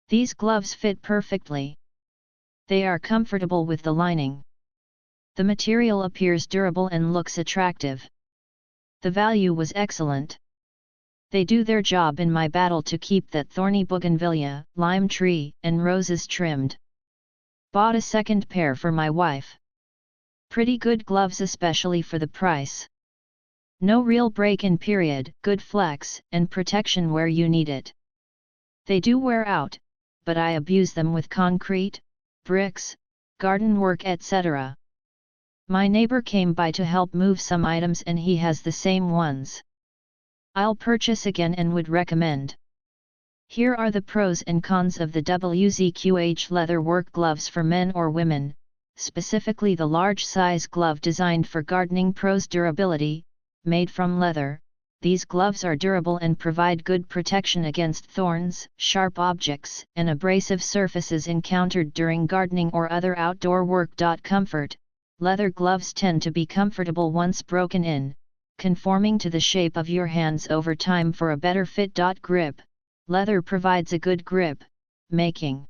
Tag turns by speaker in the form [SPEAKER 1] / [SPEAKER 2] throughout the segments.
[SPEAKER 1] These gloves fit perfectly. They are comfortable with the lining. The material appears durable and looks attractive. The value was excellent. They do their job in my battle to keep that thorny bougainvillea, lime tree, and roses trimmed. Bought a second pair for my wife. Pretty good gloves, especially for the price. No real break-in period, good flex, and protection where you need it. They do wear out, but I abuse them with concrete, bricks, garden work, etc. My neighbor came by to help move some items and he has the same ones. I'll purchase again and would recommend. Here are the pros and cons of the WZQH leather work gloves for men or women, specifically the large size glove designed for gardening pros. Durability. Made from leather, these gloves are durable and provide good protection against thorns, sharp objects, and abrasive surfaces encountered during gardening or other outdoor work. Comfort. Leather gloves tend to be comfortable once broken in, conforming to the shape of your hands over time for a better fit. Grip. Leather provides a good grip, making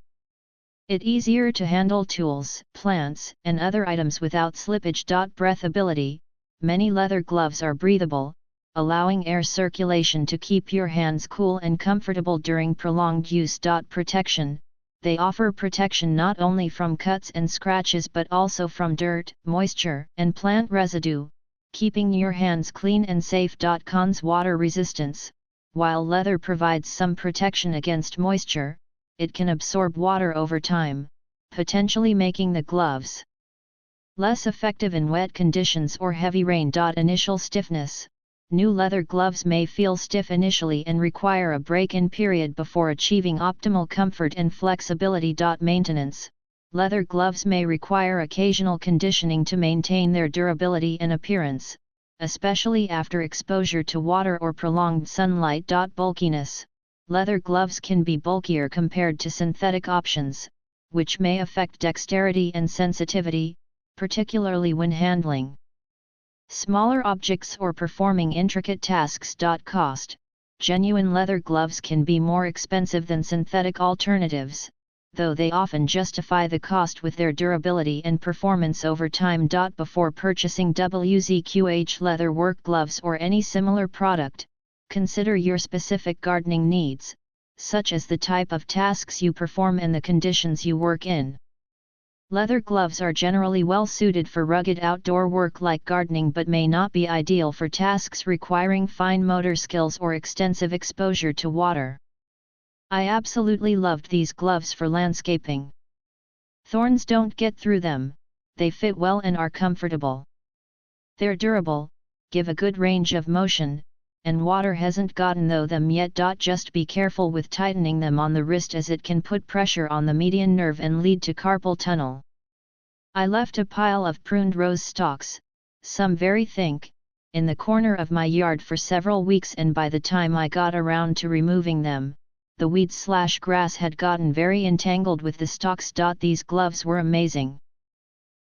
[SPEAKER 1] it easier to handle tools, plants, and other items without slippage. Breathability. Many leather gloves are breathable, allowing air circulation to keep your hands cool and comfortable during prolonged use. Protection. They offer protection not only from cuts and scratches but also from dirt, moisture, and plant residue, keeping your hands clean and safe. Cons. Water resistance. While leather provides some protection against moisture, it can absorb water over time, potentially making the gloves less effective in wet conditions or heavy rain. Initial stiffness. New leather gloves may feel stiff initially and require a break-in period before achieving optimal comfort and flexibility. Maintenance. Leather gloves may require occasional conditioning to maintain their durability and appearance, especially after exposure to water or prolonged sunlight. Bulkiness. Leather gloves can be bulkier compared to synthetic options, which may affect dexterity and sensitivity, particularly when handling smaller objects or performing intricate tasks. Cost. Genuine leather gloves can be more expensive than synthetic alternatives, though they often justify the cost with their durability and performance over time. Before purchasing WZQH leather work gloves or any similar product, consider your specific gardening needs, such as the type of tasks you perform and the conditions you work in. Leather gloves are generally well suited for rugged outdoor work like gardening but may not be ideal for tasks requiring fine motor skills or extensive exposure to water. I absolutely loved these gloves for landscaping. Thorns don't get through them, they fit well and are comfortable. They're durable, give a good range of motion, and water hasn't gotten through them yet. Just be careful with tightening them on the wrist as it can put pressure on the median nerve and lead to carpal tunnel. I left a pile of pruned rose stalks, some very thick, in the corner of my yard for several weeks, and by the time I got around to removing them, the weeds/grass had gotten very entangled with the stalks. These gloves were amazing.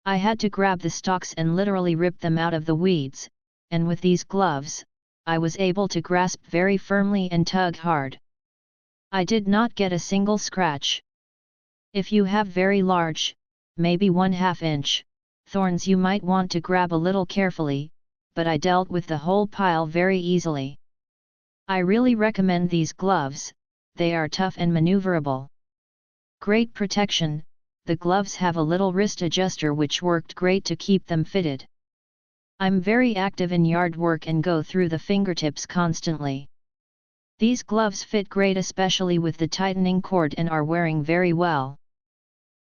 [SPEAKER 1] I had to grab the stalks and literally rip them out of the weeds, and with these gloves, I was able to grasp very firmly and tug hard. I did not get a single scratch. If you have very large, maybe 1/2 inch, thorns, you might want to grab a little carefully, but I dealt with the whole pile very easily. I really recommend these gloves, they are tough and maneuverable. Great protection. The gloves have a little wrist adjuster which worked great to keep them fitted. I'm very active in yard work and go through the fingertips constantly. These gloves fit great, especially with the tightening cord, and are wearing very well.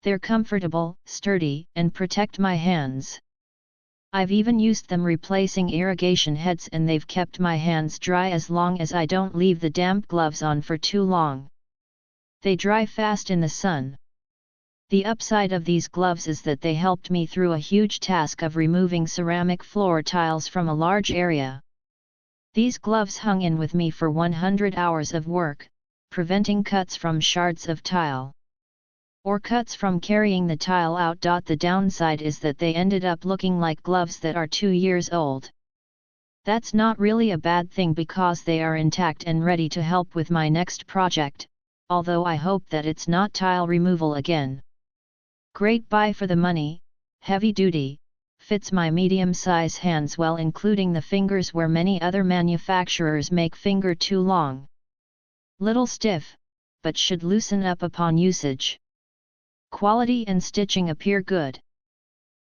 [SPEAKER 1] They're comfortable, sturdy, and protect my hands. I've even used them replacing irrigation heads and they've kept my hands dry as long as I don't leave the damp gloves on for too long. They dry fast in the sun. The upside of these gloves is that they helped me through a huge task of removing ceramic floor tiles from a large area. These gloves hung in with me for 100 hours of work, preventing cuts from shards of tile or cuts from carrying the tile out. The downside is that they ended up looking like gloves that are 2 years old. That's not really a bad thing because they are intact and ready to help with my next project, although I hope that it's not tile removal again. Great buy for the money, heavy duty, fits my medium-size hands well, including the fingers where many other manufacturers make finger too long. Little stiff, but should loosen up upon usage. Quality and stitching appear good.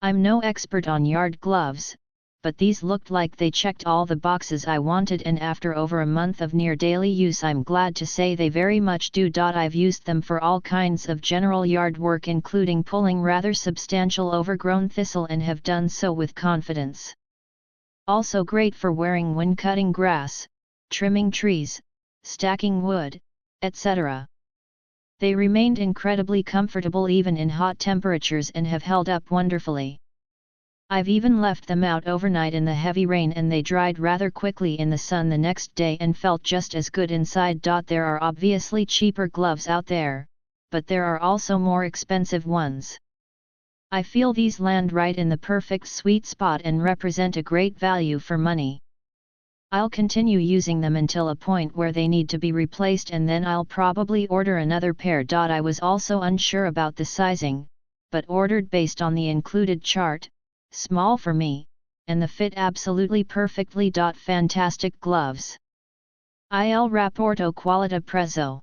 [SPEAKER 1] I'm no expert on yard gloves, but these looked like they checked all the boxes I wanted, and after over a month of near daily use I'm glad to say they very much do. I've used them for all kinds of general yard work, including pulling rather substantial overgrown thistle, and have done so with confidence. Also great for wearing when cutting grass, trimming trees, stacking wood, etc. They remained incredibly comfortable even in hot temperatures and have held up wonderfully. I've even left them out overnight in the heavy rain and they dried rather quickly in the sun the next day and felt just as good inside. There are obviously cheaper gloves out there, but there are also more expensive ones. I feel these land right in the perfect sweet spot and represent a great value for money. I'll continue using them until a point where they need to be replaced, and then I'll probably order another pair. I was also unsure about the sizing, but ordered based on the included chart, small for me, and the fit absolutely perfectly. Fantastic gloves. Il rapporto qualità prezzo.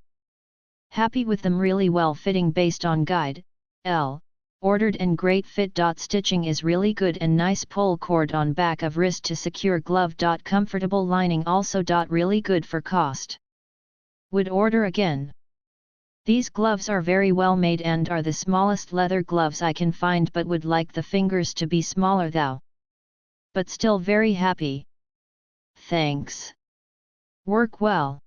[SPEAKER 1] Happy with them, really well fitting based on guide, L. Ordered and great fit. Stitching is really good and nice pull cord on back of wrist to secure glove. Comfortable lining also. Really good for cost. Would order again. These gloves are very well made and are the smallest leather gloves I can find, but would like the fingers to be smaller though. But still very happy. Thanks. Work well.